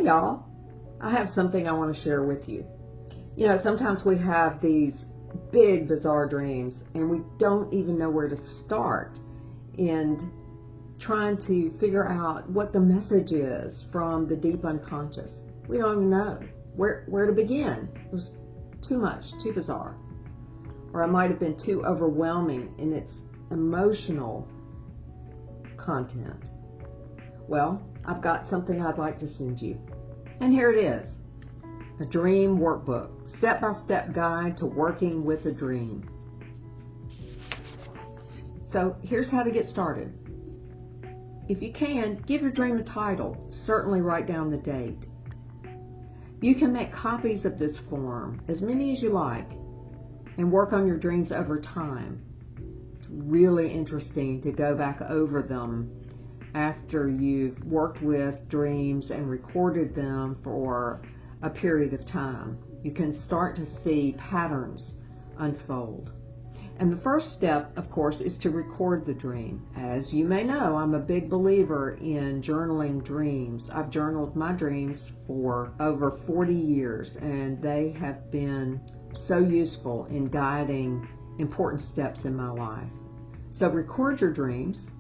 y'all, I have something I want to share with you. You know, sometimes we have these big, bizarre dreams and we don't even know where to start in trying to figure out what the message is from the deep unconscious. We don't even know where to begin. It was too much, too bizarre. Or it might have been too overwhelming in its emotional content. Well, I've got something I'd like to send you. And here it is. A dream workbook. Step-by-step guide to working with a dream. So here's how to get started. If you can, give your dream a title. Certainly write down the date. You can make copies of this form, as many as you like, and work on your dreams over time. It's really interesting to go back over them after you've worked with dreams and recorded them for a period of time. You can start to see patterns unfold. And the first step, of course, is to record the dream. As you may know, I'm a big believer in journaling dreams. I've journaled my dreams for over 40 years, and they have been so useful in guiding important steps in my life. So record your dreams,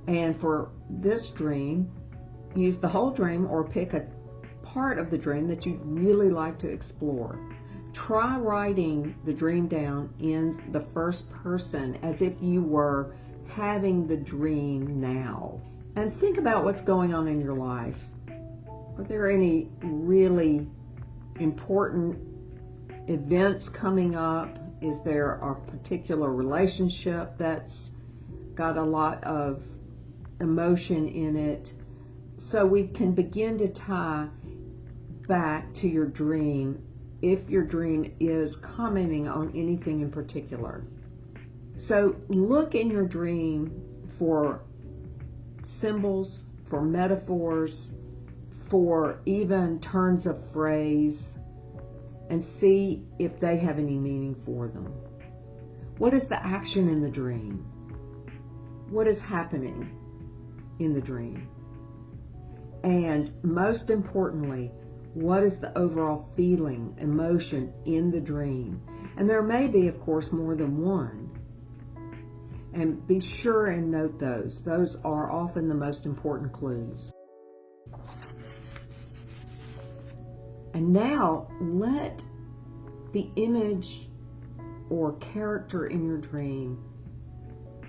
and for this dream, use the whole dream or pick a part of the dream that you'd really like to explore. Try writing the dream down in the first person as if you were having the dream now. And think about what's going on in your life. Are there any really important events coming up? Is there a particular relationship that's got a lot of emotion in it? So we can begin to tie back to your dream if your dream is commenting on anything in particular. So look in your dream for symbols, for metaphors, for even turns of phrase, and see if they have any meaning for them. What is the action in the dream? What is happening in the dream? And most importantly, what is the overall feeling, emotion in the dream? And there may be, of course, more than one. And be sure and note those. Those are often the most important clues. And now let the image or character in your dream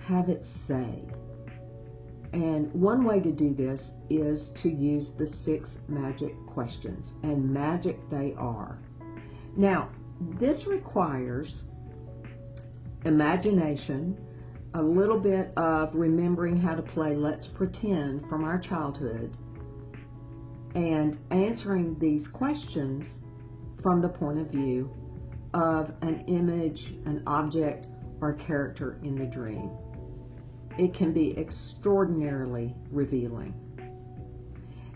have its say. And one way to do this is to use the 6 magic questions, and magic they are. Now, this requires imagination, a little bit of remembering how to play Let's Pretend from our childhood, and answering these questions from the point of view of an image, an object, or character in the dream. It can be extraordinarily revealing.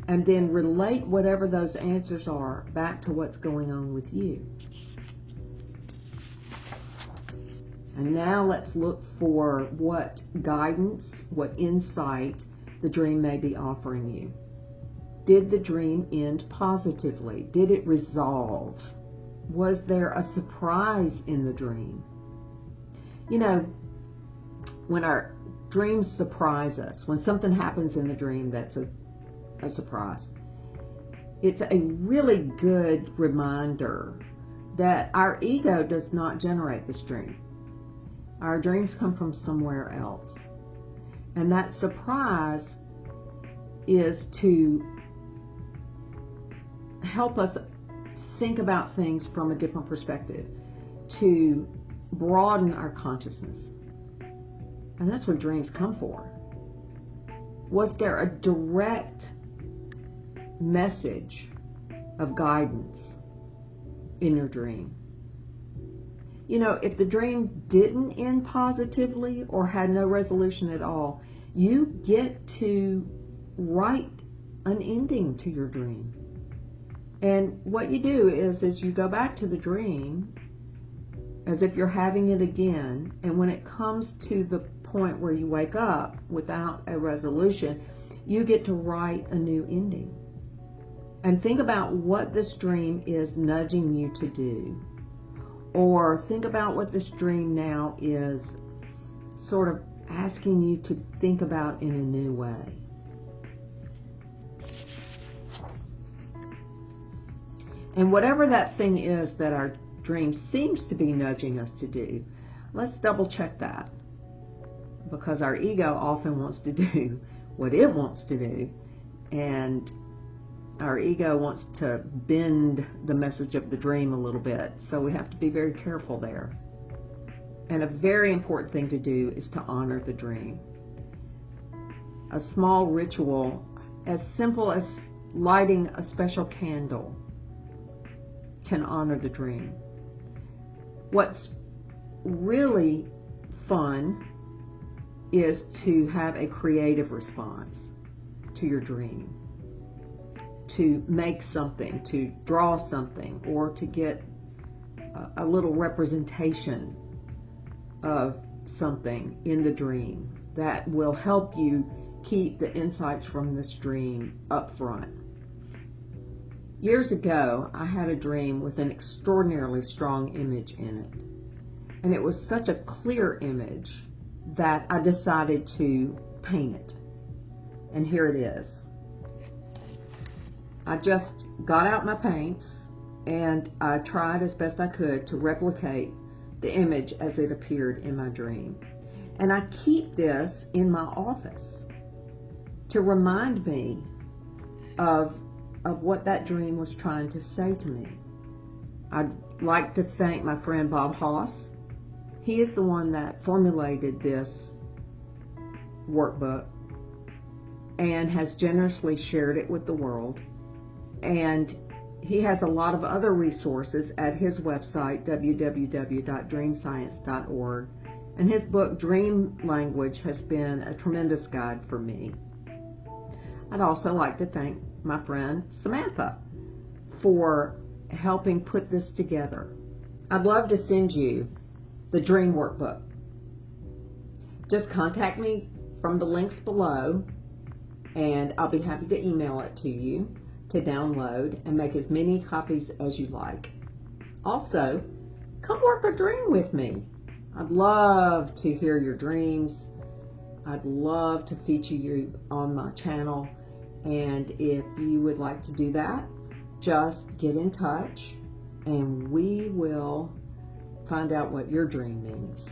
And then relate whatever those answers are back to what's going on with you. And now let's look for what guidance, what insight the dream may be offering you. Did the dream end positively? Did it resolve? Was there a surprise in the dream? You know, when our dreams surprise us, when something happens in the dream that's a surprise, it's a really good reminder that our ego does not generate this dream. Our dreams come from somewhere else. And that surprise is to help us think about things from a different perspective, to broaden our consciousness. And that's what dreams come for. Was there a direct message of guidance in your dream? You know, if the dream didn't end positively or had no resolution at all, you get to write an ending to your dream. And what you do is you go back to the dream as if you're having it again, and when it comes to the point where you wake up without a resolution, you get to write a new ending. and think about what this dream is nudging you to do. Or think about what this dream now is sort of asking you to think about in a new way. And whatever that thing is that our dream seems to be nudging us to do, let's double check that. Because our ego often wants to do what it wants to do, and our ego wants to bend the message of the dream a little bit. So we have to be very careful there. And a very important thing to do is to honor the dream. A small ritual as simple as lighting a special candle can honor the dream. What's really fun is to have a creative response to your dream, to make something, to draw something, or to get a little representation of something in the dream that will help you keep the insights from this dream up front. Years ago, I had a dream with an extraordinarily strong image in it. And it was such a clear image that I decided to paint it. And here it is. I just got out my paints and I tried as best I could to replicate the image as it appeared in my dream. And I keep this in my office to remind me of what that dream was trying to say to me. I'd like to thank my friend Bob Haas. He is the one that formulated this workbook and has generously shared it with the world. And he has a lot of other resources at his website, www.dreamscience.org. And his book, Dream Language, has been a tremendous guide for me. I'd also like to thank my friend Samantha for helping put this together. I'd love to send you the Dream Workbook. Just contact me from the links below, and I'll be happy to email it to you to download and make as many copies as you like. Also, come work a dream with me. I'd love to hear your dreams. I'd love to feature you on my channel. And if you would like to do that, just get in touch and we will find out what your dream means.